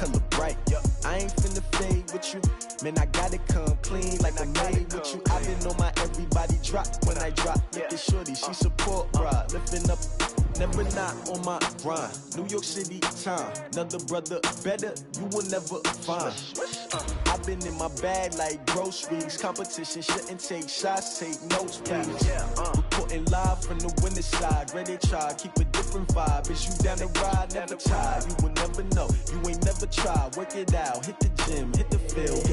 color bright. I ain't finna fade with you. Man, I gotta come clean like I made with you. I've been on my everybody drop when I drop. Look at shorty, she support ride. Lifting up, never not on my grind. New York City time, another brother better, you will never find. I've been in my bag like groceries. Competition shouldn't take shots, take notes, please. Reporting live from the winter side. Ready to try, keep a different vibe. Is you down the ride, never tired. You will never know, you ain't never tried. Work it out, hit the gym, hit the field.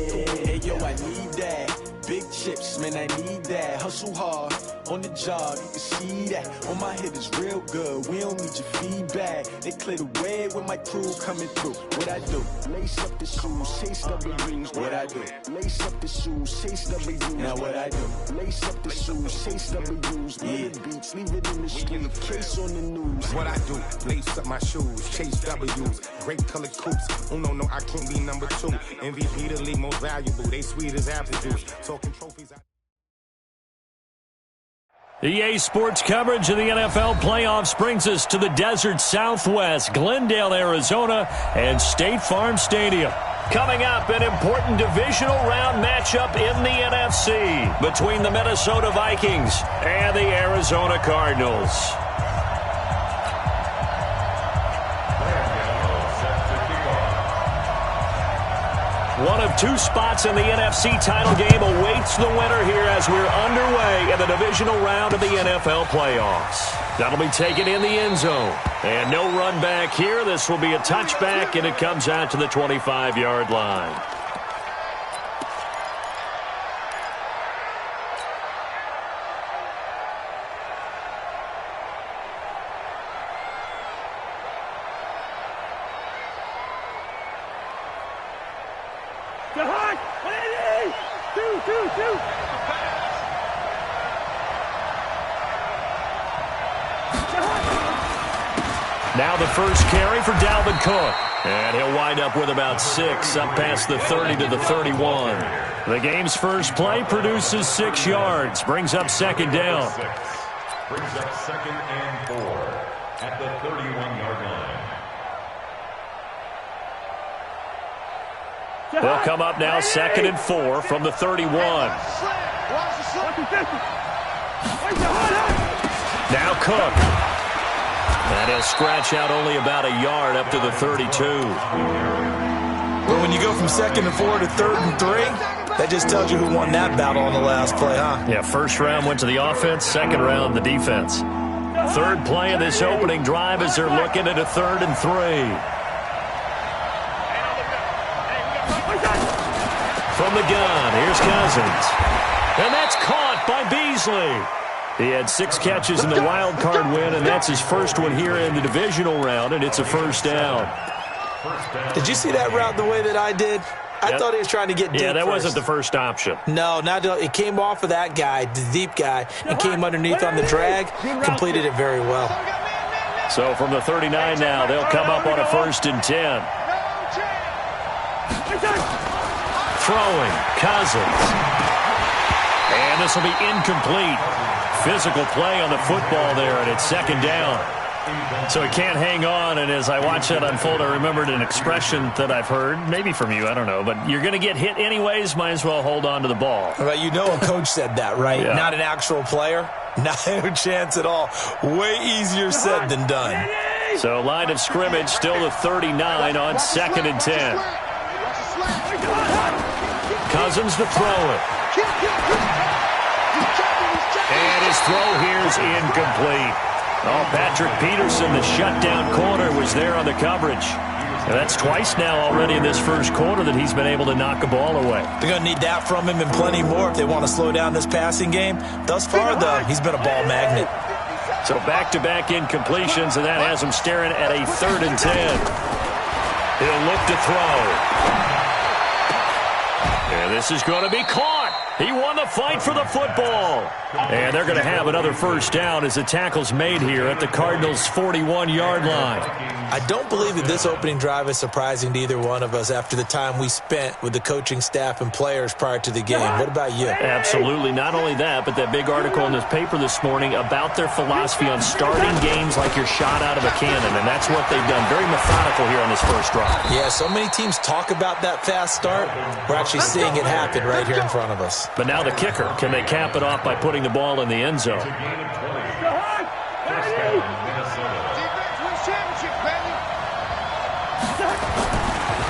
Hey yo, I need that. Big chips, man, I need that. Hustle hard, on the job, you can see that. On my head is real good, we don't need your feedback. They clear the way with my crew coming through. What I do? Lace up the shoes, chase W's. What I do? Lace up the shoes, chase W's. Now what I do? Lace up the shoes, chase W's. Yeah, beats, leave it in the street, case on the news. What I do? Lace up my shoes, chase W's. Great colored coops. Oh no, I can't be number 2. MVP the league most valuable. They sweet as apple juice. Talking trophies. EA Sports coverage of the NFL playoffs brings us to the desert Southwest, Glendale, Arizona, and State Farm Stadium. Coming up, an important divisional round matchup in the NFC between the Minnesota Vikings and the Arizona Cardinals. One of two spots in the NFC title game awaits the winner here as we're underway in the divisional round of the NFL playoffs. That'll be taken in the end zone. And no run back here. This will be a touchback, and it comes out to the 25-yard line. Now the first carry for Dalvin Cook. And he'll wind up with about 6 up past the 30 to the 31. The game's first play produces 6 yards. Brings up second down. Brings up 2nd and 4 at the 31-yard line. They'll come up now 2nd and 4 from the 31. Now Cook. And he'll scratch out only about a yard up to the 32. Well, when you go from 2nd and 4 to 3rd and 3, that just tells you who won that battle on the last play, huh? Yeah, first round went to the offense, second round the defense. Third play of this opening drive as they're looking at a 3rd and 3. From the gun, here's Cousins. And that's caught by Beasley. He had 6 catches in the wild card win, and that's his first one here in the divisional round, and it's a first down. Did you see that route the way that I did? I thought he was trying to get deep. Yeah, that first. wasn't the first option. No, it came off of that guy, the deep guy, and came underneath on the drag, completed it very well. So from the 39 now, they'll come up on a 1st and 10. Throwing, Cousins. And this will be incomplete. Physical play on the football there, and it's 2nd down. So he can't hang on, and as I watch that unfold, I remembered an expression that I've heard, maybe from you, I don't know, but you're going to get hit anyways, might as well hold on to the ball. Well, you know a coach said that, right? Yeah. Not an actual player. Not a chance at all. Way easier said than done. So line of scrimmage, still the 39 on 2nd and 10. Cousins to throw it. And his throw here is incomplete. Oh, Patrick Peterson, the shutdown corner, was there on the coverage. And that's twice now already in this first quarter that he's been able to knock a ball away. They're going to need that from him and plenty more if they want to slow down this passing game. Thus far, though, he's been a ball magnet. So back-to-back incompletions, and that has him staring at a 3rd and 10. He'll look to throw. And this is going to be caught. He won the fight for the football. And they're going to have another first down as the tackle's made here at the Cardinals' 41-yard line. I don't believe that this opening drive is surprising to either one of us after the time we spent with the coaching staff and players prior to the game. What about you? Absolutely. Not only that, but that big article in this paper this morning about their philosophy on starting games like you're shot out of a cannon, and that's what they've done. Very methodical here on this first drive. Yeah, so many teams talk about that fast start. We're actually seeing it happen right here in front of us. But now the kicker. Can they cap it off by putting the ball in the end zone?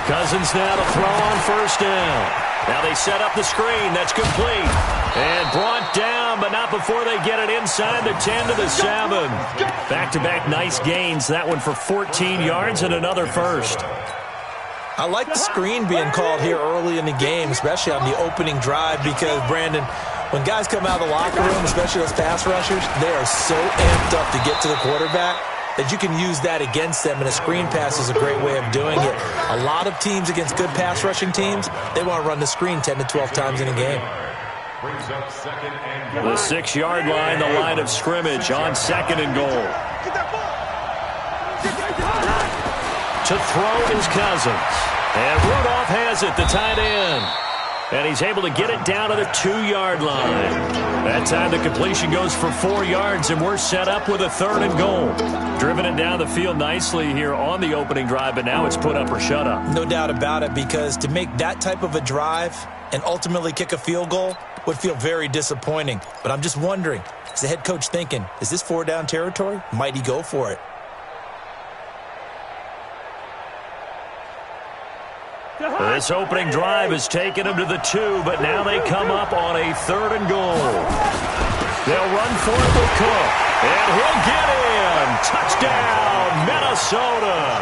Cousins now to throw on first down. Now they set up the screen. That's complete. And brought down, but not before they get it inside the 10 to the 7. Back-to-back nice gains. That one for 14 yards and another first. I like the screen being called here early in the game, especially on the opening drive, because, Brandon, when guys come out of the locker room, especially those pass rushers, they are so amped up to get to the quarterback that you can use that against them, and a screen pass is a great way of doing it. A lot of teams against good pass rushing teams, they want to run the screen 10 to 12 times in a game. The 6-yard line, the line of scrimmage on 2nd and goal. To throw is Cousins. And Rudolph has it, the tight end. And he's able to get it down to the 2-yard line. That time the completion goes for 4 yards, and we're set up with a 3rd and goal. Driven it down the field nicely here on the opening drive, but now it's put up or shut up. No doubt about it, because to make that type of a drive and ultimately kick a field goal would feel very disappointing. But I'm just wondering, is the head coach thinking, is this 4-down territory? Might he go for it? This opening drive has taken them to the 2, but now they come up on a 3rd and goal. They'll run for it with Cook, and he'll get in. Touchdown, Minnesota.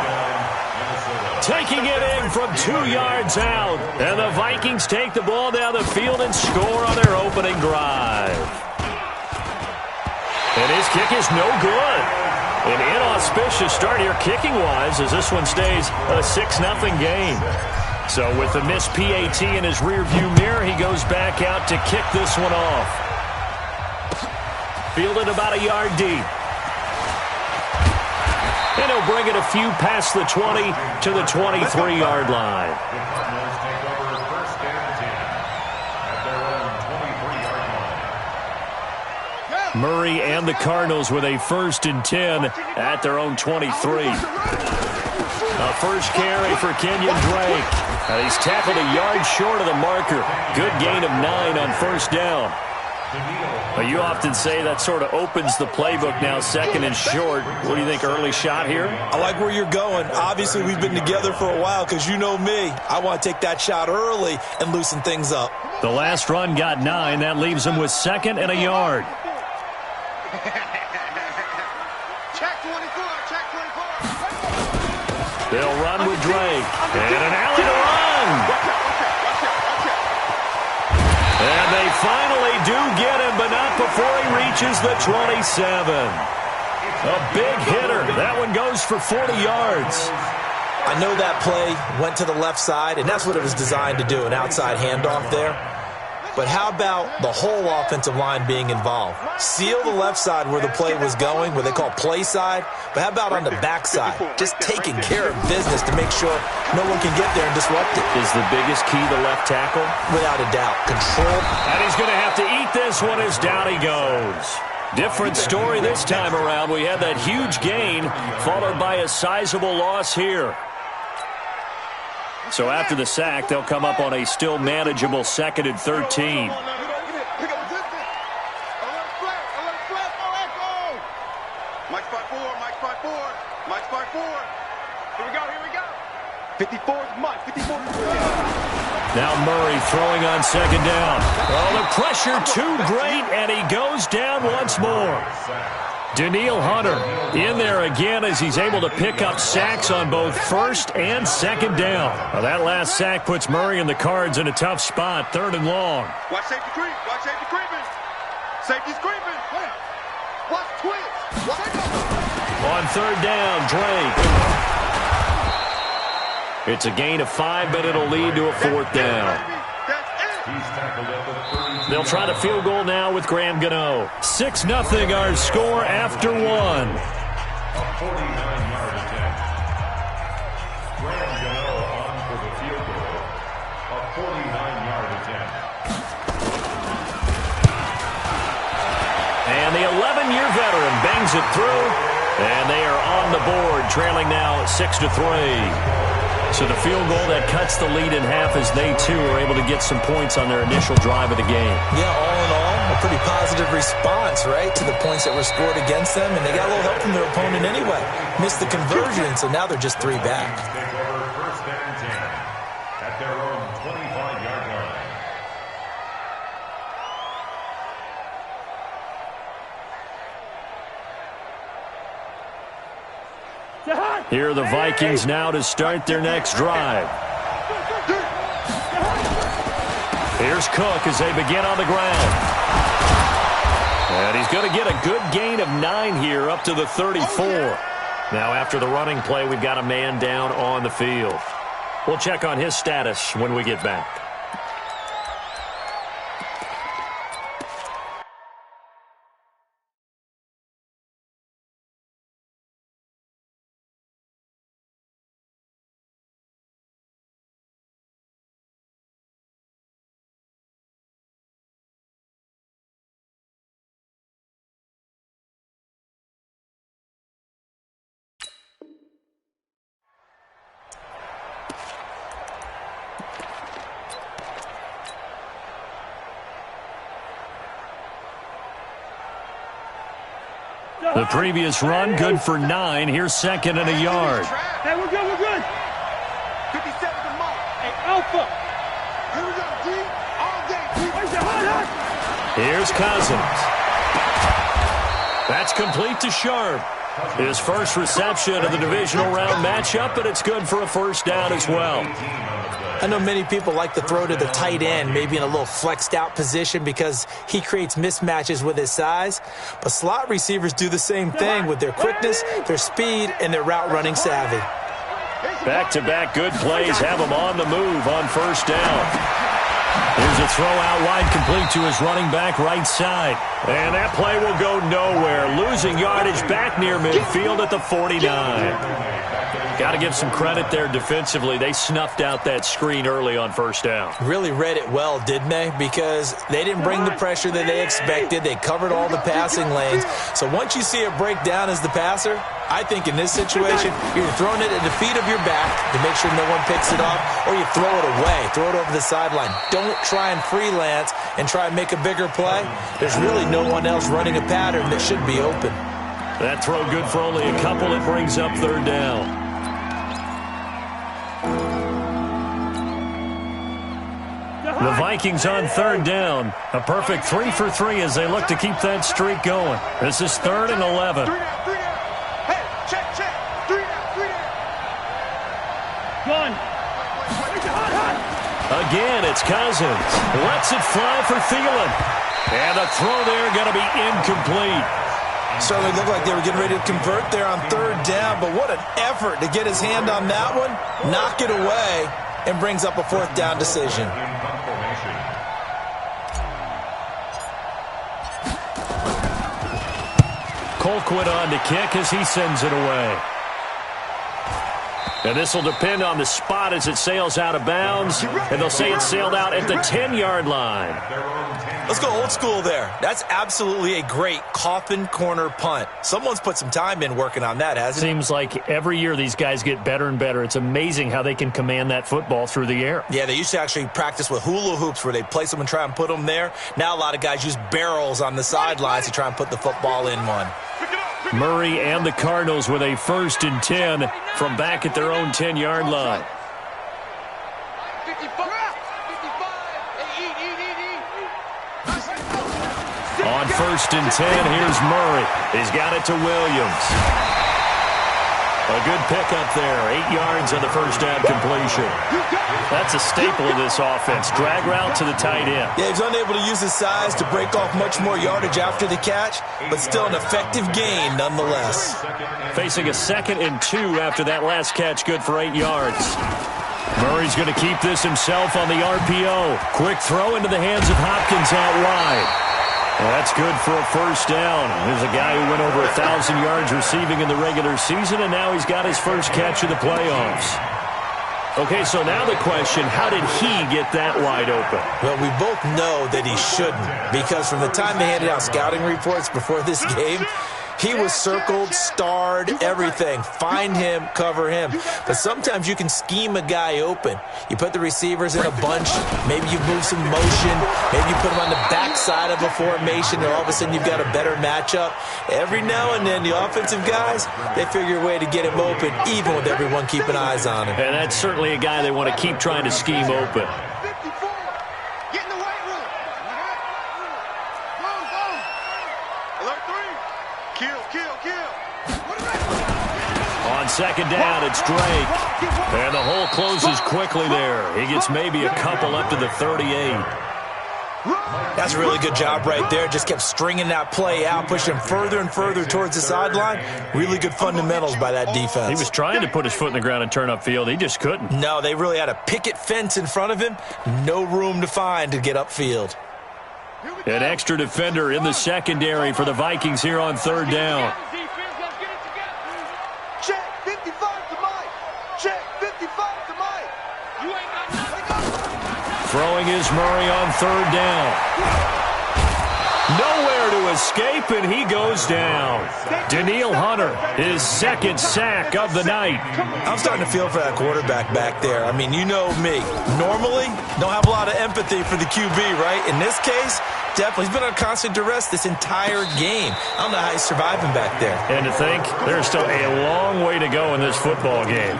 Taking it in from 2 yards out, and the Vikings take the ball down the field and score on their opening drive. And his kick is no good. An inauspicious start here kicking-wise as this one stays a 6-0 game. So with the missed PAT in his rearview mirror, he goes back out to kick this one off. Fielded about a yard deep. And he'll bring it a few past the 20 to the 23-yard line. Murray and the Cardinals with a 1st and 10 at their own 23. A first carry for Kenyon Drake. And he's tackled a yard short of the marker. Good gain of 9 on first down. But you often say that sort of opens the playbook now, 2nd and short. What do you think, early shot here? I like where you're going. Obviously, we've been together for a while because you know me. I want to take that shot early and loosen things up. The last run got 9. That leaves him with 2nd and a yard. Check 24, check 24. They'll run with Drake. And an alley to run. And they finally do get him, but not before he reaches the 27. A big hitter. That one goes for 40 yards. I know that play went to the left side, and that's what it was designed to do, an outside handoff there. But how about the whole offensive line being involved? Seal the left side where the play was going, where they call play side. But how about on the back side? Just taking care of business to make sure no one can get there and disrupt it. Is the biggest key the left tackle? Without a doubt. Control. And he's going to have to eat this one as down he goes. Different story this time around. We had that huge gain followed by a sizable loss here. So after the sack, they'll come up on a still manageable 2nd and 13. Mike 5-4, Mike 5-4, Mike 5-4. Here we go. 54 is Mike, 54 is Now Murray throwing on 2nd down. Oh, the pressure too great, and he goes down once more. Daniil Hunter in there again as he's able to pick up sacks on both 1st and 2nd down. Well, that last sack puts Murray and the Cards in a tough spot, 3rd and long. Watch safety creep, watch safety creeping. Safety's creeping. Watch twitch. On 3rd down, Drake. It's a gain of 5, but it'll lead to a 4th down. That's it. They'll try the field goal now with Graham Gano. 6-0 our score after one. A 49-yard attempt. Graham Gano on for the field goal. A 49-yard attempt. And the 11-year veteran bangs it through. And they are on the board, trailing now 6-3. So the field goal that cuts the lead in half as they, too, are able to get some points on their initial drive of the game. Yeah, all in all, a pretty positive response, right, to the points that were scored against them. And they got a little help from their opponent anyway. Missed the conversion, so now they're just 3 back. Take over first and 10 at their own 25-yard line. Here are the Vikings now to start their next drive. Here's Cook as they begin on the ground. And he's going to get a good gain of 9 here up to the 34. Now after the running play, we've got a man down on the field. We'll check on his status when we get back. The previous run, good for 9. Here's second and a yard. Hey, we're good, we're good. 57 to mark. Hey, Alpha. Here we go, G. All day. Here's Cousins. That's complete to Sharp. His first reception of the divisional round matchup, but it's good for a first down as well. I know many people like to throw to the tight end, maybe in a little flexed out position because he creates mismatches with his size. But slot receivers do the same thing with their quickness, their speed, and their route running savvy. Back-to-back good plays have him on the move on first down. Here's a throw out wide complete to his running back right side. And that play will go nowhere. Losing yardage back near midfield at the 49. Got to give some credit there defensively. They snuffed out that screen early on first down. Really read it well, didn't they? Because they didn't bring the pressure that they expected. They covered all the passing lanes. So once you see it break down as the passer, I think in this situation, you're throwing it at the feet of your back to make sure no one picks it off, or you throw it away, throw it over the sideline. Don't try and freelance and try and make a bigger play. There's really no one else running a pattern that should be open. That throw good for only a couple. It brings up third down. The Vikings on third down. A perfect 3 for 3 as they look to keep that streak going. This is 3rd and 11. Hey, check. 3 down. Gun. Again, it's Cousins. Lets it fly for Thielen. And the throw there going to be incomplete. Certainly looked like they were getting ready to convert there on third down, but what an effort to get his hand on that one, knock it away, and brings up a 4th down decision. Colquitt on to kick as he sends it away. And this will depend on the spot as it sails out of bounds. And they'll say it sailed out at the 10-yard line. Let's go old school there. That's absolutely a great coffin corner punt. Someone's put some time in working on that, hasn't it? Seems like every year these guys get better and better. It's amazing how they can command that football through the air. Yeah, they used to actually practice with hula hoops where they place them and try and put them there. Now a lot of guys use barrels on the sidelines to try and put the football in one. Murray and the Cardinals with a 1st and 10 from back at their own 10-yard line. 55. On 1st and 10, here's Murray. He's got it to Williams. A good pickup there. 8 yards on the first down completion. That's a staple of this offense. Drag route to the tight end. Yeah, he's unable to use his size to break off much more yardage after the catch, but still an effective gain nonetheless. Facing a 2nd and 2 after that last catch, good for 8 yards. Murray he's going to keep this himself on the RPO. Quick throw into the hands of Hopkins out wide. That's good for a first down. There's a guy who went over 1,000 yards receiving in the regular season, and now he's got his first catch of the playoffs. Okay, so now the question, how did he get that wide open? Well, we both know that he shouldn't, because from the time they handed out scouting reports before this game, he was circled, starred, everything. Find him, cover him. But sometimes you can scheme a guy open. You put the receivers in a bunch. Maybe you move some motion. Maybe you put them on the backside of a formation, and all of a sudden you've got a better matchup. Every now and then, the offensive guys, they figure a way to get him open, even with everyone keeping eyes on him. And that's certainly a guy they want to keep trying to scheme open. On second down, it's Drake. And the hole closes quickly there. He gets maybe a couple up to the 38. That's a really good job right there. Just kept stringing that play out, pushing him further and further towards the sideline. Really good fundamentals by that defense. He was trying to put his foot in the ground and turn upfield. He just couldn't. No, they really had a picket fence in front of him. No room to find to get upfield. An extra defender in the secondary for the Vikings here on third down. Check 55 to Mike. Check 55 to Mike. You ain't got nothing. Throwing is Murray on third down. Nowhere to escape, and he goes down. Daniil Hunter, his second sack of the night. I'm starting to feel for that quarterback back there. I mean, you know me. Normally, don't have a lot of empathy for the QB, right? In this case, definitely. He's been on constant duress this entire game. I don't know how he's surviving back there. And to think, there's still a long way to go in this football game.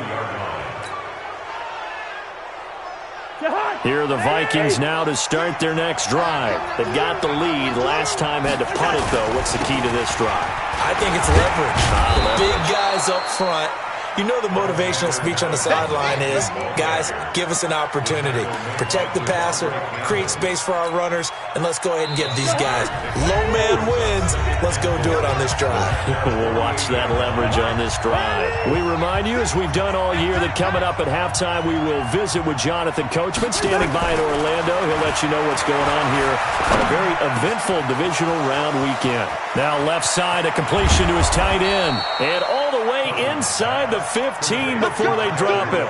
Here are the Vikings now to start their next drive. They've got the lead. Last time had to punt it, though. What's the key to this drive? I think it's leverage. The big guys up front. You know the motivational speech on the sideline is, guys, give us an opportunity. Protect the passer, create space for our runners, and let's go ahead and get these guys. Low man wins. Let's go do it on this drive. We'll watch that leverage on this drive. We remind you, as we've done all year, that coming up at halftime, we will visit with Jonathan Coachman, standing by in Orlando. He'll let you know what's going on here on a very eventful divisional round weekend. Now left side, a completion to his tight end. And all the way inside the 15 before they drop him.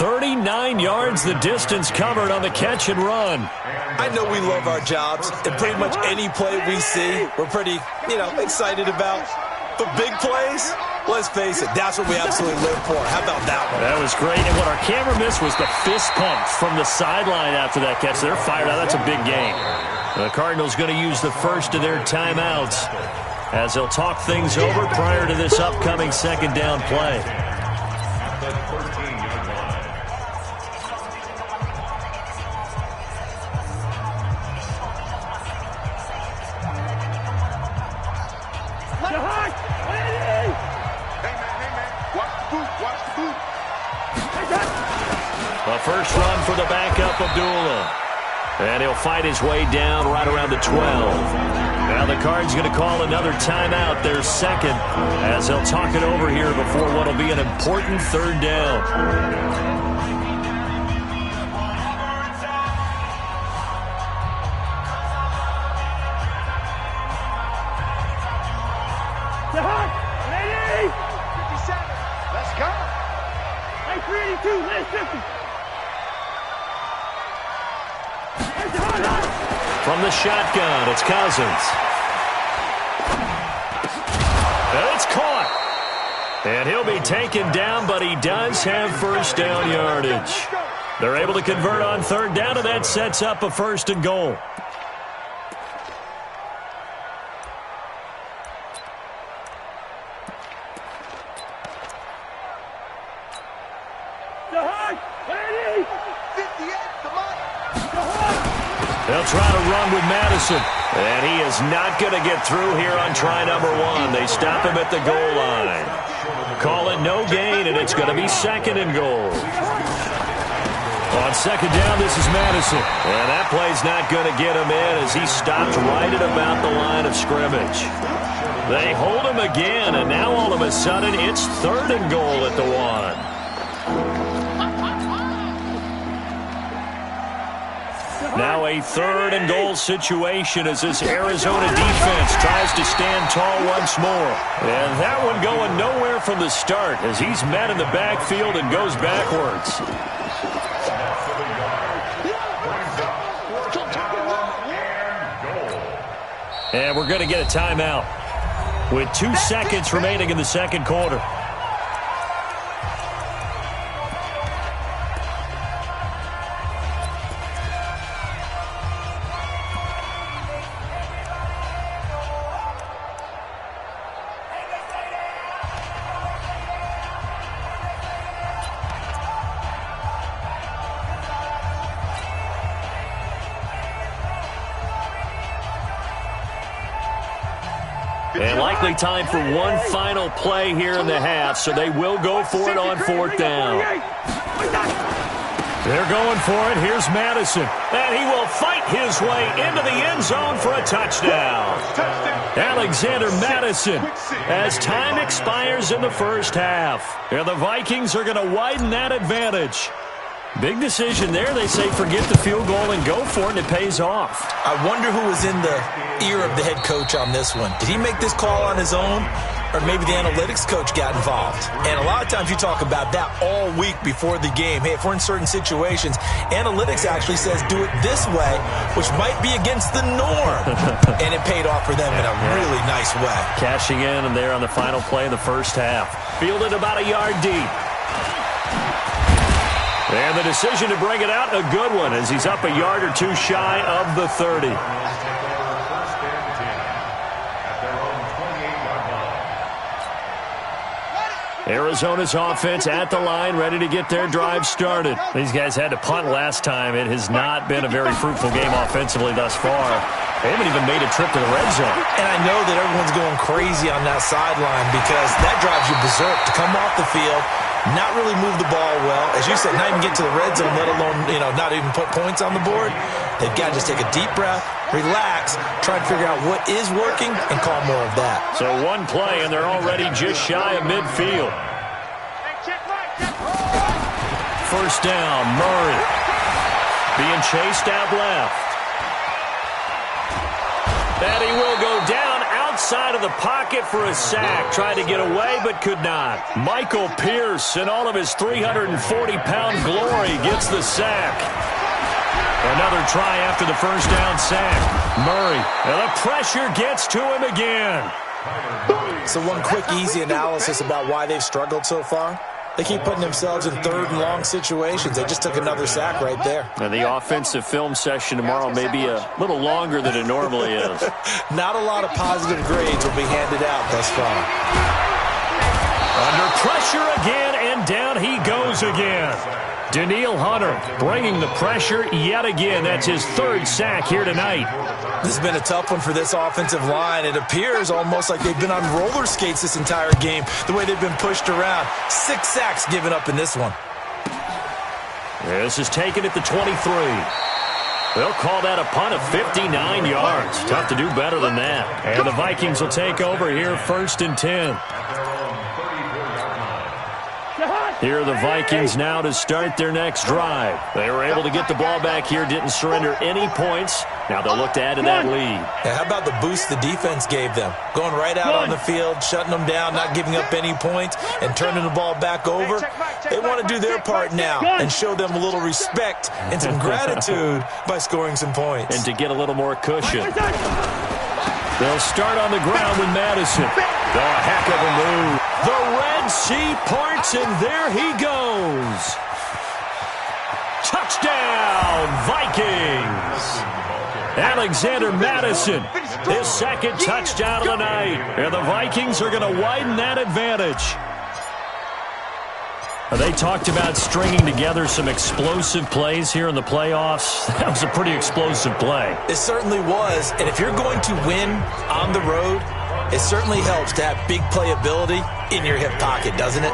39 yards the distance covered on the catch and run. I know we love our jobs, and pretty much any play we see, we're pretty, excited about. But big plays, let's face it, that's what we absolutely live for. How about that one? That was great, and what our camera missed was the fist pump from the sideline after that catch. They're fired out. That's a big game. The Cardinals going to use the first of their timeouts as they'll talk things over prior to this upcoming second down play. A first run for the backup, Abdullah. And he'll fight his way down right around the 12. Now the Cards going to call another timeout, their second, as they'll talk it over here before what will be an important third down. From the shotgun, it's Cousins. And it's caught. And he'll be taken down, but he does have first down yardage. They're able to convert on third down, and that sets up a first and goal. They'll try to run with Madison. And he is not going to get through here on try number one. They stop him at the goal line. Call it no gain, and it's going to be second and goal. On second down, this is Madison. And that play's not going to get him in as he stopped right at about the line of scrimmage. They hold him again, and now all of a sudden it's third and goal at the one. Now a 3rd and goal situation as this Arizona defense tries to stand tall once more. And that one going nowhere from the start as he's met in the backfield and goes backwards. And we're going to get a timeout with 2 seconds remaining in the second quarter. And likely time for one final play here in the half, so they will go for it on 4th down. They're going for it. Here's Madison. And he will fight his way into the end zone for a touchdown. Alexander Madison as time expires in the first half. And the Vikings are going to widen that advantage. Big decision there. They say forget the field goal and go for it, and it pays off. I wonder who was in the ear of the head coach on this one. Did he make this call on his own, or maybe the analytics coach got involved? And a lot of times you talk about that all week before the game. Hey, if we're in certain situations, analytics actually says do it this way, which might be against the norm. And it paid off for them in a really nice way. Cashing in and there on the final play of the first half. Fielded about a yard deep. And the decision to bring it out, a good one, as he's up a yard or 2 shy of the 30. Arizona's offense at the line, ready to get their drive started. These guys had to punt last time. It has not been a very fruitful game offensively thus far. They haven't even made a trip to the red zone. And I know that everyone's going crazy on that sideline because that drives you berserk to come off the field, not really move the ball well. As you said, not even get to the red zone, let alone, not even put points on the board. They've got to just take a deep breath, relax, try to figure out what is working, and call more of that. So one play, and they're already just shy of midfield. First down, Murray. Being chased out left. And he will go down outside of the pocket for a sack. Tried to get away, but could not. Michael Pierce, in all of his 340-pound glory, gets the sack. Another try after the first down sack. Murray, and the pressure gets to him again. So one quick, easy analysis about why they've struggled so far. They keep putting themselves in 3rd and long situations. They just took another sack right there. And the offensive film session tomorrow may be a little longer than it normally is. Not a lot of positive grades will be handed out thus far. Under pressure again, and down he goes again. Daniil Hunter bringing the pressure yet again. That's his 3rd sack here tonight. This has been a tough one for this offensive line. It appears almost like they've been on roller skates this entire game, the way they've been pushed around. 6 sacks given up in this one. This is taken at the 23. They'll call that a punt of 59 yards. Tough to do better than that. And the Vikings will take over here, 1st and 10. Here are the Vikings now to start their next drive. They were able to get the ball back here, didn't surrender any points. Now they'll look to add to that lead. Yeah, how about the boost the defense gave them? Going right out on the field, shutting them down, not giving up any points, and turning the ball back over. They want to do their part now and show them a little respect and some gratitude by scoring some points. And to get a little more cushion. They'll start on the ground with Madison. Oh, a heck of a move. The Red Sea parts, and there he goes. Touchdown, Vikings. Alexander Madison, his 2nd touchdown of the night. And the Vikings are going to widen that advantage. They talked about stringing together some explosive plays here in the playoffs. That was a pretty explosive play. It certainly was. And if you're going to win on the road, it certainly helps to have big playability in your hip pocket, doesn't it?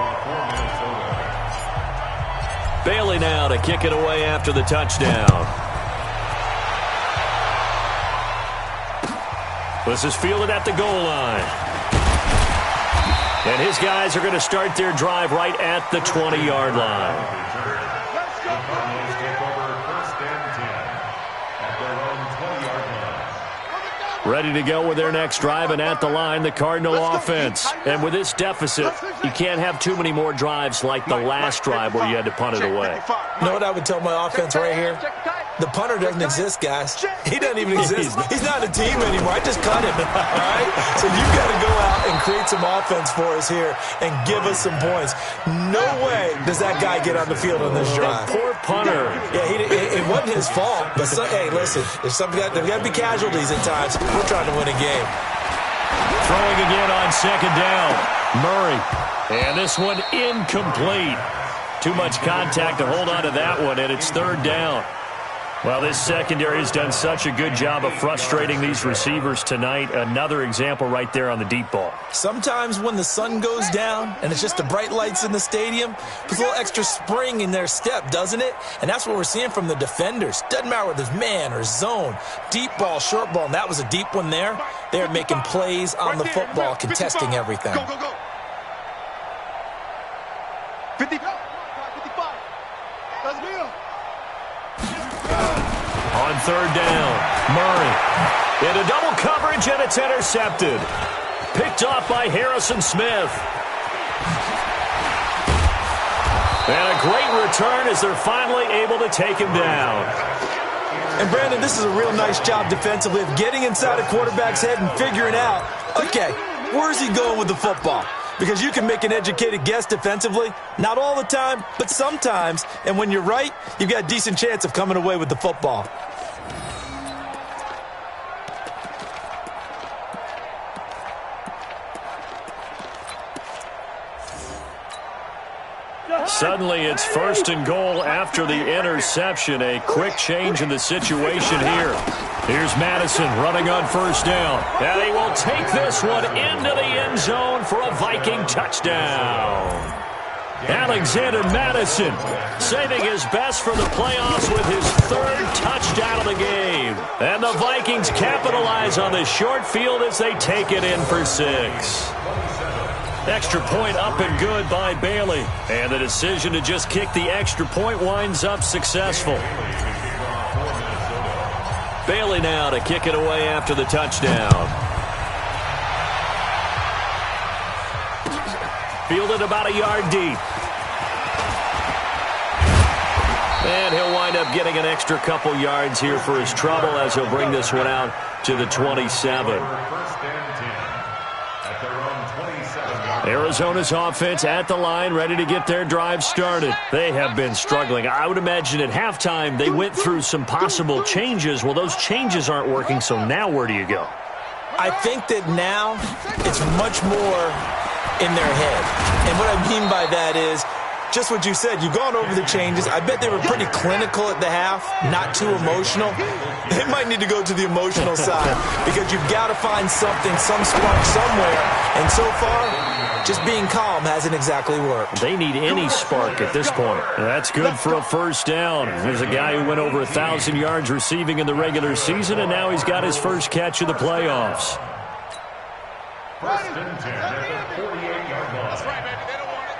Bailey now to kick it away after the touchdown. This is fielded at the goal line. And his guys are going to start their drive right at the 20-yard line. Ready to go with their next drive, and at the line, the Cardinal offense. And with this deficit, you can't have too many more drives like the last drive where you had to punt it away. You know what I would tell my offense right here? The punter doesn't exist, guys. He doesn't even exist. He's not a team anymore. I just cut him, all right? So you've got to go out and create some offense for us here and give us some points. No way does that guy get on the field on this drive. Poor punter. Yeah, it wasn't his fault. But, hey, listen, there's got to be casualties at times. We're trying to win a game. Throwing again on second down. Murray. And this one incomplete. Too much contact to hold on to that one, and it's third down. Well, this secondary has done such a good job of frustrating these receivers tonight. Another example right there on the deep ball. Sometimes when the sun goes down and it's just the bright lights in the stadium, puts a little extra spring in their step, doesn't it? And that's what we're seeing from the defenders. Doesn't matter whether it's man or zone, deep ball, short ball, and that was a deep one there. They're making plays on the football, contesting everything. Go, go, go. 55. Let's go. On third down, Murray. Into double coverage, and it's intercepted. Picked off by Harrison Smith. And a great return as they're finally able to take him down. And, Brandon, this is a real nice job defensively of getting inside a quarterback's head and figuring out, okay, where's he going with the football? Because you can make an educated guess defensively. Not all the time, but sometimes. And when you're right, you've got a decent chance of coming away with the football. Suddenly, it's first and goal after the interception. A quick change in the situation here. Here's Madison running on first down. And he will take this one into the end zone for a Viking touchdown. Alexander Madison saving his best for the playoffs with his third touchdown of the game. And the Vikings capitalize on the short field as they take it in for 6. Extra point up and good by Bailey. And the decision to just kick the extra point winds up successful. Bailey now to kick it away after the touchdown. Fielded about a yard deep. And he'll wind up getting an extra couple yards here for his trouble as he'll bring this one out to the 27. Arizona's offense at the line, ready to get their drive started. They have been struggling. I would imagine at halftime they went through some possible changes. Well, those changes aren't working, so now where do you go? I think that now it's much more in their head. And what I mean by that is just what you said. You've gone over the changes. I bet they were pretty clinical at the half, not too emotional. They might need to go to the emotional side because you've got to find something, some spark somewhere. And so far, just being calm hasn't exactly worked. They need any spark at this point. That's good for a first down. There's a guy who went over 1,000 yards receiving in the regular season, and now he's got his first catch of the playoffs. First and 10 at the 48-yard line. That's right, baby. They don't want it.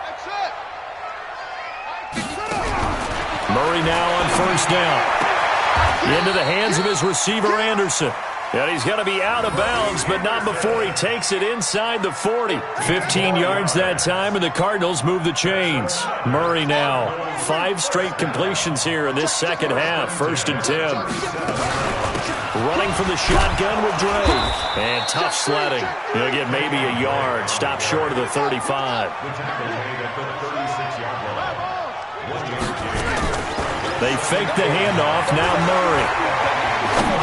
That's it. Murray now on first down. Into the hands of his receiver, Anderson. And he's going to be out of bounds, but not before he takes it inside the 40. 15 yards that time, and the Cardinals move the chains. Murray now. 5 straight completions here in this second half. First and 10. Running from the shotgun with Dre. And tough sledding. He'll get maybe a yard. Stop short of the 35. They fake the handoff. Now Murray.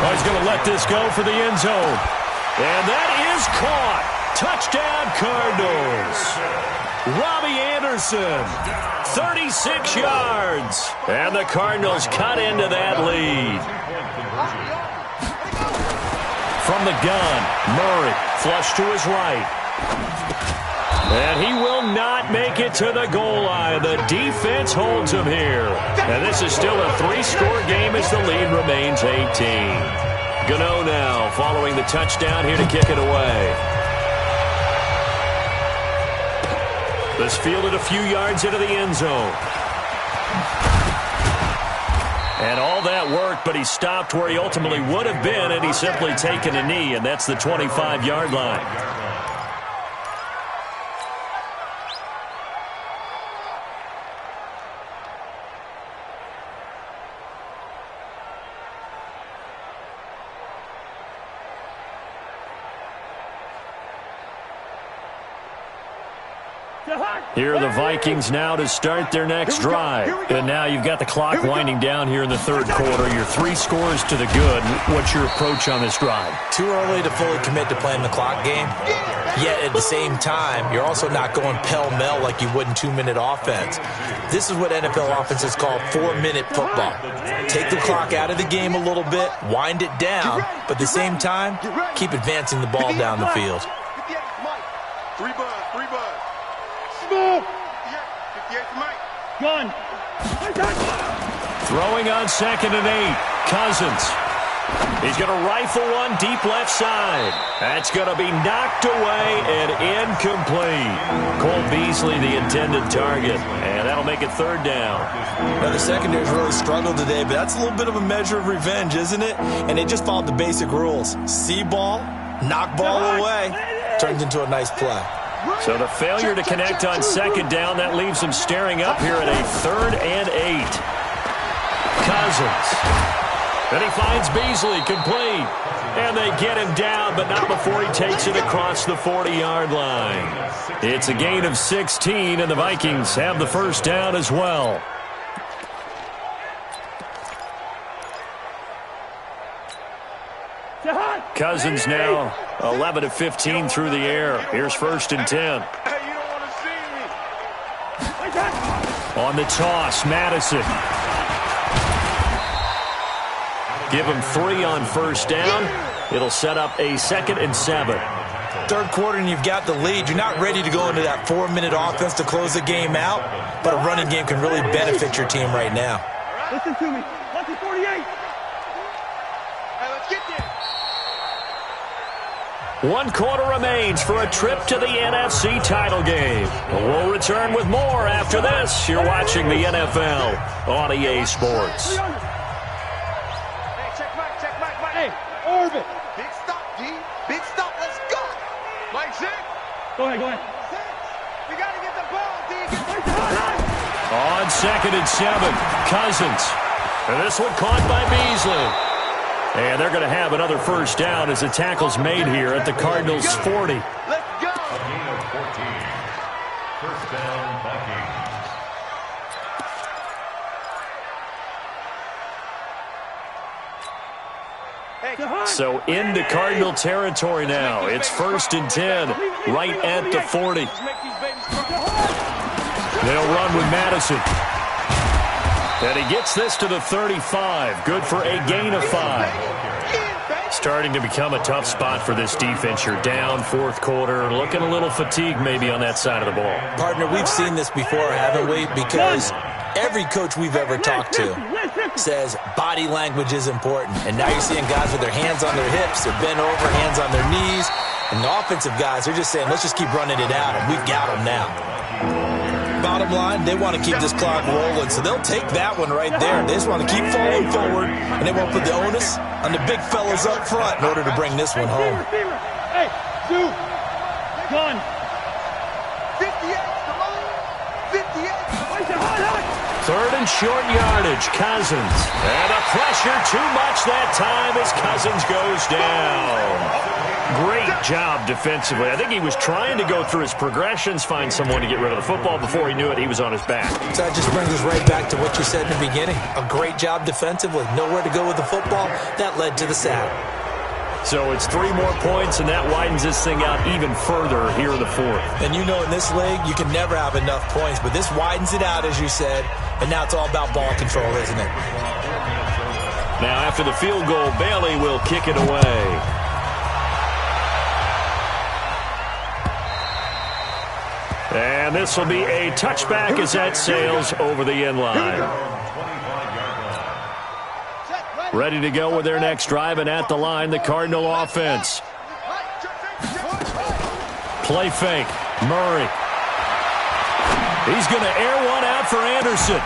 Oh, he's going to let this go for the end zone. And that is caught. Touchdown, Cardinals. Robbie Anderson, 36 yards. And the Cardinals cut into that lead. From the gun, Murray, flush to his right. And he will not make it to the goal line. The defense holds him here. And this is still a 3-score game as the lead remains 18. Gano now following the touchdown here to kick it away. This fielded a few yards into the end zone. And all that worked, but he stopped where he ultimately would have been, and he's simply taken a knee, and that's the 25-yard line. Here are the Vikings now to start their next drive. And now you've got the clock winding down here in the third quarter. Your 3 scores to the good. What's your approach on this drive? Too early to fully commit to playing the clock game. Yet at the same time, you're also not going pell-mell like you would in 2-minute offense. This is what NFL offenses call 4-minute football. Take the clock out of the game a little bit, wind it down, but at the same time, keep advancing the ball down the field. 3 buzz. Move. 58 to Mike. Gun. Throwing on 2nd and 8. Cousins. He's going to rifle one deep left side. That's going to be knocked away and incomplete. Cole Beasley, the intended target. And that'll make it 3rd down. Now, the secondary's really struggled today, but that's a little bit of a measure of revenge, isn't it? And they just followed the basic rules. See ball, knock ball away. Turns into a nice play. So the failure to connect on 2nd down, that leaves him staring up here at a 3rd and 8. Cousins. Then he finds Beasley complete. And they get him down, but not before he takes it across the 40-yard line. It's a gain of 16, and the Vikings have the 1st down as well. Cousins now 11 of 15 through the air. Here's 1st and 10. On the toss, Madison. Give him 3 on 1st down. It'll set up a 2nd and 7. Third quarter and you've got the lead. You're not ready to go into that 4-minute offense to close the game out, but a running game can really benefit your team right now. Listen to me. 48. Hey, let's get there. 1 quarter remains for a trip to the NFC title game. We'll return with more after this. You're watching the NFL on EA Sports. Hey, check Mike. Hey, orbit. Big stop, D. Big stop. Let's go. Mike, sit. Go ahead. Sit. We got to get the ball, D. On 2nd and 7, Cousins. And this one caught by Beasley. And they're going to have another 1st down as the tackle's made here at the Cardinals' 40. Let's go. A gain of 14. 1st down, Vikings. So into Cardinal territory now. It's 1st and 10, right at the 40. They'll run with Madison. And he gets this to the 35. Good for a gain of 5. Starting to become a tough spot for this defense. You're down 4th quarter. Looking a little fatigued maybe on that side of the ball. Partner, we've seen this before, haven't we? Because every coach we've ever talked to says body language is important. And now you're seeing guys with their hands on their hips. They're bent over, hands on their knees. And the offensive guys, they're just saying, let's just keep running it out. And we've got them now. Bottom line, they want to keep this clock rolling, so they'll take that one right there. They just want to keep falling forward, and they won't put the onus on the big fellas up front in order to bring this one home. Hey, dude, gun. 58, come on. 58. 3rd and short yardage, Cousins. And a pressure too much that time as Cousins goes down. Great job defensively. I think he was trying to go through his progressions, find someone to get rid of the football. Before he knew it, he was on his back. So that just brings us right back to what you said in the beginning. A great job defensively. Nowhere to go with the football. That led to the sack. So it's 3 more points, and that widens this thing out even further here in the 4th. And you know in this league, you can never have enough points. But this widens it out, as you said. And now it's all about ball control, isn't it? Now after the field goal, Bailey will kick it away. And this will be a touchback as that sails over the end line. Ready to go with their next drive, and at the line, the Cardinal offense. Play fake. Murray. He's going to air one out for Anderson.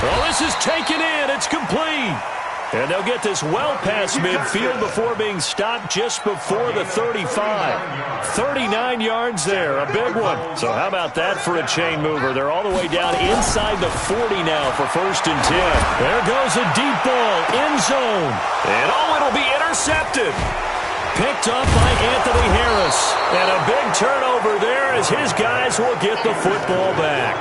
Oh, this is taken in. It's complete. And they'll get this well past midfield before being stopped just before the 35. 39 yards there, a big one. So how about that for a chain mover? They're all the way down inside the 40 now for 1st and 10. There goes a deep ball, end zone. And it'll be intercepted. Picked up by Anthony Harris. And a big turnover there as his guys will get the football back.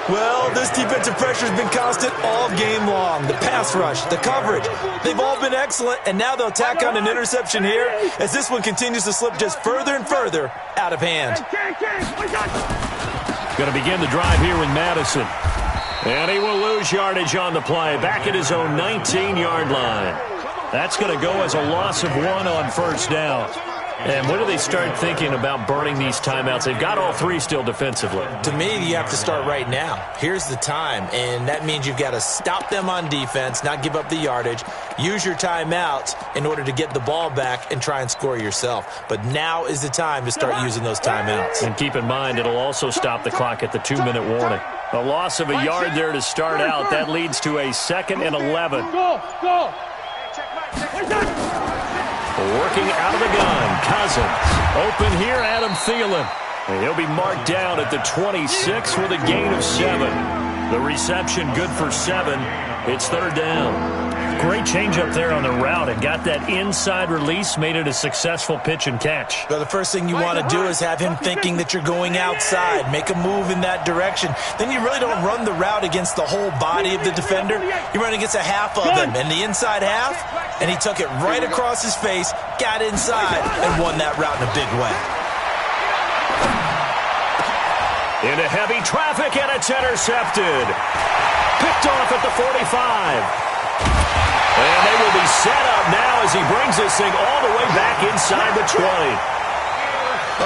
Well, this defensive pressure has been constant all game long. The pass rush, the coverage, they've all been excellent, and now they'll tack on an interception here as this one continues to slip just further and further out of hand. Going to begin the drive here with Madison. And he will lose yardage on the play, back at his own 19-yard line. That's going to go as a loss of 1 on 1st down. And when do they start thinking about burning these timeouts? They've got all 3 still defensively. To me, you have to start right now. Here's the time, and that means you've got to stop them on defense, not give up the yardage, use your timeouts in order to get the ball back and try and score yourself. But now is the time to start using those timeouts. And keep in mind, it'll also stop the clock at the 2-minute warning. A loss of a yard there to start out. That leads to a 2nd and 11. Go. Working out of the gun, Cousins. Open here, Adam Thielen. And he'll be marked down at the 26 with a gain of 7. The reception good for 7. It's 3rd down. Great change up there on the route and got that inside release, made it a successful pitch and catch. Well, the first thing you want to do is have him thinking that you're going outside, make a move in that direction. Then you really don't run the route against the whole body of the defender. You run against a half of him, and the inside half, and he took it right across his face, got inside, and won that route in a big way. Into heavy traffic, and it's intercepted. Picked off at the 45. And they will be set up now as he brings this thing all the way back inside the 20.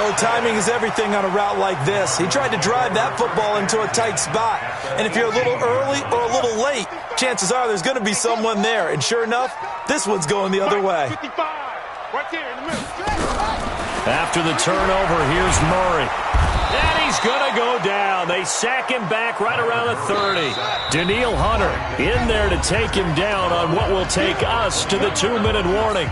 Oh, timing is everything on a route like this. He tried to drive that football into a tight spot. And if you're a little early or a little late, chances are there's going to be someone there. And sure enough, this one's going the other way. 55, right there in the middle. After the turnover, here's Murray. And he's going to go down. They sack him back right around the 30. Daniil Hunter in there to take him down on what will take us to the 2-minute warning.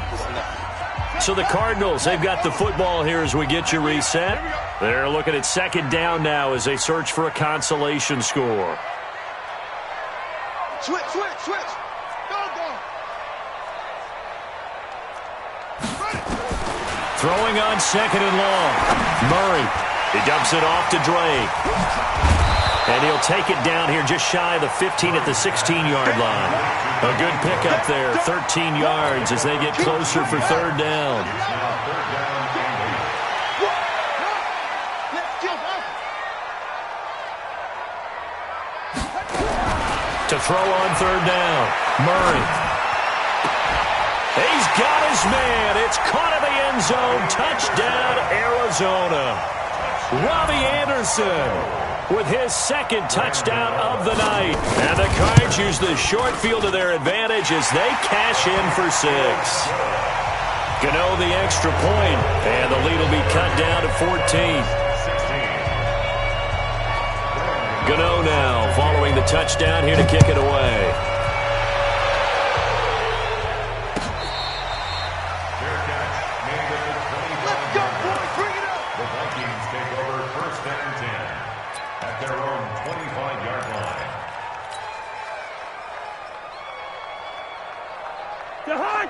So the Cardinals, they've got the football here as we get you reset. They're looking at 2nd down now as they search for a consolation score. Switch. Go. Throwing on 2nd and long. Murray. He dumps it off to Drake. And he'll take it down here just shy of the 15 at the 16-yard line. A good pickup there, 13 yards as they get closer for 3rd down. To throw on 3rd down, Murray. He's got his man. It's caught in the end zone. Touchdown, Arizona. Robbie Anderson with his 2nd touchdown of the night. And the Cards use the short field to their advantage as they cash in for 6. Gano the extra point, and the lead will be cut down to 14. Gano now following the touchdown here to kick it away.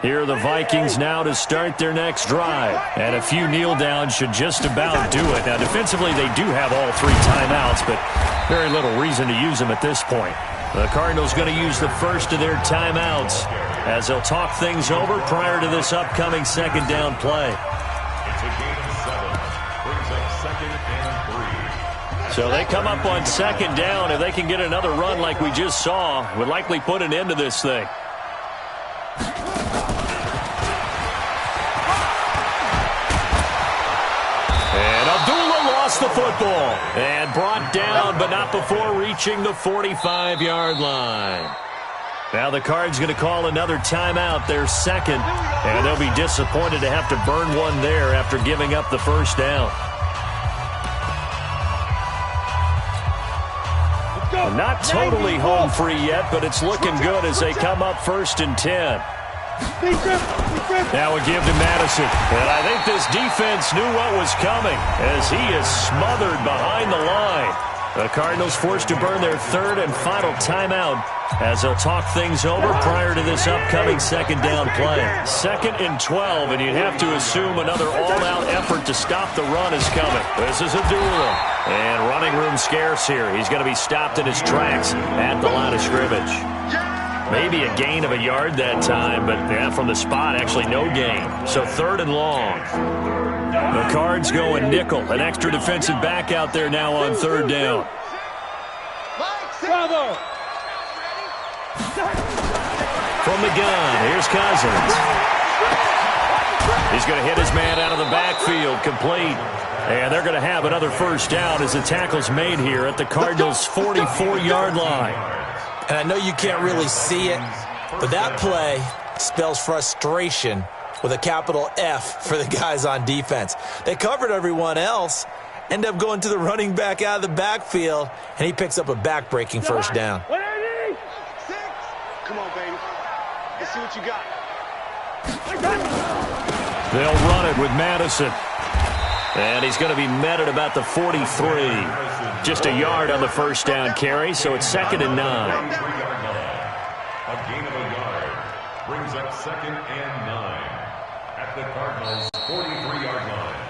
Here are the Vikings now to start their next drive. And a few kneel downs should just about do it. Now, defensively, they do have all 3 timeouts, but very little reason to use them at this point. The Cardinals going to use the first of their timeouts as they'll talk things over prior to this upcoming 2nd down play. It's a gain of 7. Brings up 2nd and 3. So they come up on 2nd down. If they can get another run like we just saw, would likely put an end to this thing. The football and brought down, but not before reaching the 45-yard line. Now the Cards going to call another timeout, their 2nd, and they'll be disappointed to have to burn one there after giving up the 1st down. Not totally home free yet, but it's looking good as they come up 1st and 10. Now a give to Madison. And I think this defense knew what was coming as he is smothered behind the line. The Cardinals forced to burn their 3rd and final timeout as they'll talk things over prior to this upcoming 2nd down play. 2nd and 12, and you'd have to assume another all-out effort to stop the run is coming. This is a duel. And running room scarce here. He's going to be stopped in his tracks at the line of scrimmage. Maybe a gain of a yard that time, but yeah, from the spot, actually no gain. So 3rd and long. The Cards going nickel. An extra defensive back out there now on 3rd down. Bravo. From the gun, here's Cousins. He's going to hit his man out of the backfield, complete. And they're going to have another 1st down as the tackle's made here at the Cardinals' 44-yard line. And I know you can't really see it, but that play spells frustration with a capital F for the guys on defense. They covered everyone else, end up going to the running back out of the backfield, and he picks up a back-breaking 1st down. Come on, baby. Let's see what you got. They'll run it with Madison. And he's going to be met at about the 43. Just a yard on the 1st down carry, so it's 2nd and 9. A gain of a yard brings up 2nd and 9 at the Cardinals' 43-yard line.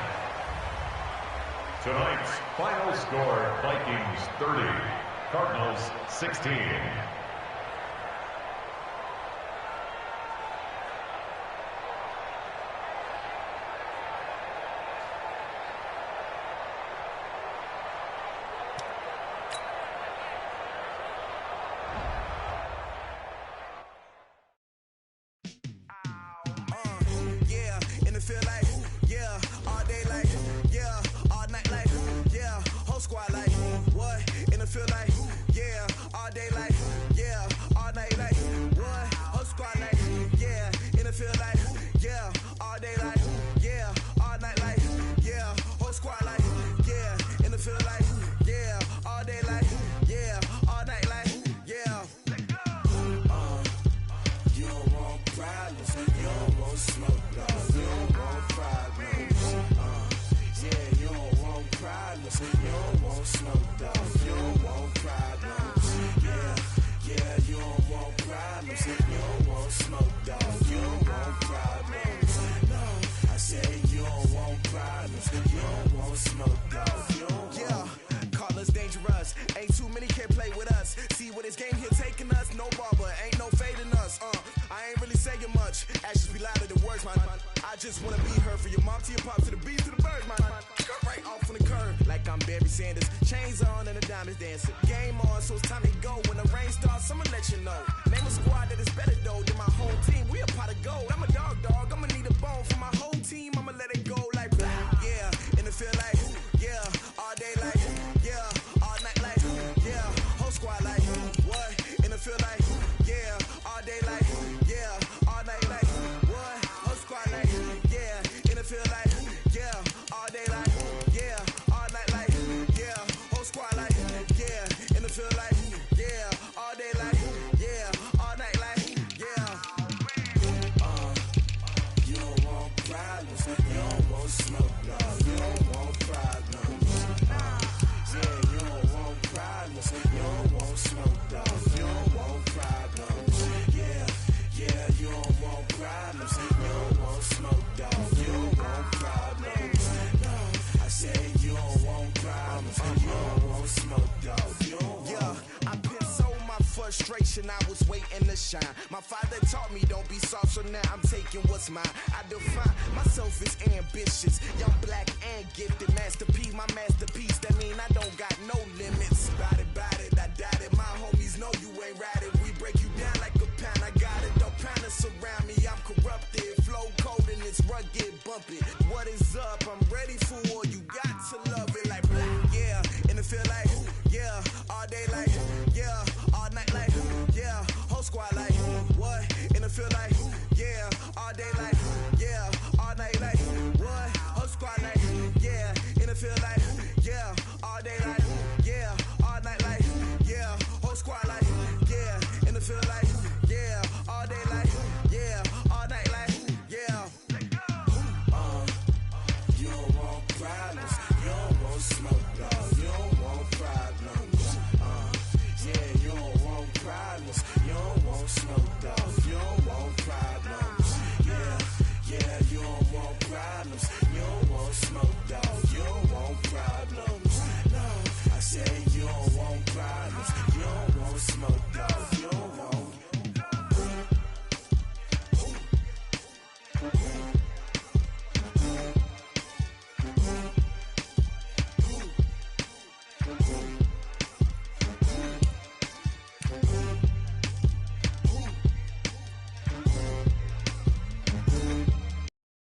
Tonight's final score, Vikings 30, Cardinals 16. I was waiting to shine. My father taught me don't be soft, so now I'm taking what's mine. I define myself as ambitious, young, black, and gifted. Masterpiece, my masterpiece. That mean I don't got no limits. Bout it, I doubt it. My homies know you ain't ride it. We break you down like a pound. I got it, don't pound us around me. I'm corrupted, flow cold and it's rugged, bump it. What is up? I'm ready for